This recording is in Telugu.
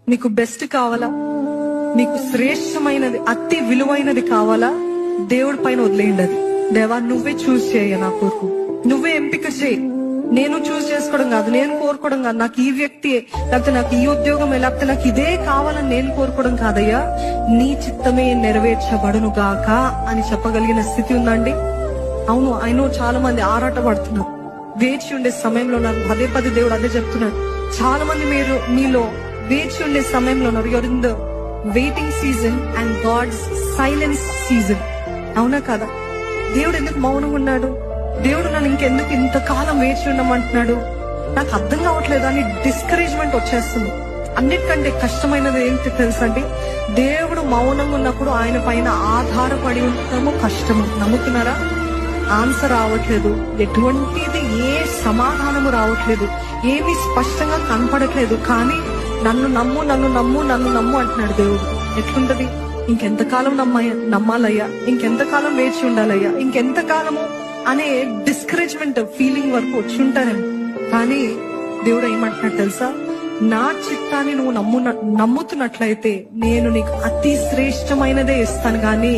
నీకు బెస్ట్ కావాలా, నీకు శ్రేష్టమైనది అతి విలువైనది కావాలా, దేవుడి పైన వదిలేయండి. అది దేవా నువ్వే చూస్ చేయ, నా కొరకు నువ్వే ఎంపిక చేయి. నేను చూస్ చేసుకోవడం కాదు, నేను కోరుకోవడం కాదు, నాకు ఈ వ్యక్తి లేకపోతే నాకు ఈ ఉద్యోగం లేకపోతే నాకు ఇదే కావాలని నేను కోరుకోవడం కాదయ్యా, నీ చిత్తమే నెరవేర్చబడును గాక అని చెప్పగలిగిన స్థితి ఉందండి. అవును, ఆయన చాలా మంది ఆరాట పడుతున్నారు, వేచి ఉండే సమయంలో ఉన్నారు. పదే పదే దేవుడు అదే చెప్తున్నాడు. చాలా మంది మీలో వేచి ఉండే సమయంలో ఉన్నారు. You're in the waiting season and God's silence season. అవునా కదా? దేవుడు ఎందుకు మౌనంగా ఉన్నాడు? దేవుడు నన్ను ఇంకెందుకు ఇంతకాలం వేచి ఉండమంటున్నాడు? నాకు అర్థం కావట్లేదు అని డిస్కరేజ్మెంట్ వచ్చేస్తుంది. అన్నిటికంటే కష్టమైనది ఏంటి తెలుసండి? దేవుడు మౌనంగా ఉన్నప్పుడు ఆయన పైన ఆధారపడి ఉండటము కష్టము. నమ్ముతున్నారా? ఆన్సర్ రావట్లేదు, ఎటువంటిది ఏ సమాధానము రావట్లేదు, ఏమీ స్పష్టంగా కనపడట్లేదు. కానీ నన్ను నమ్ము, నన్ను నమ్ము, నన్ను నమ్ము అంటున్నాడు దేవుడు. ఎట్లుంటది? ఇంకెంతకాలం నమ్మాలయ్యా, ఇంకెంతకాలం వేచి ఉండాలయ్యా, ఇంకెంతకాలము అనే డిస్కరేజ్మెంట్ ఫీలింగ్ వరకు వచ్చి ఉంటారేమో. కానీ దేవుడు ఏమంటున్నాడు తెలుసా? నా చిత్తాన్ని నువ్వు నమ్ముతున్నట్లయితే నేను నీకు అతి శ్రేష్టమైనదే ఇస్తాను. కానీ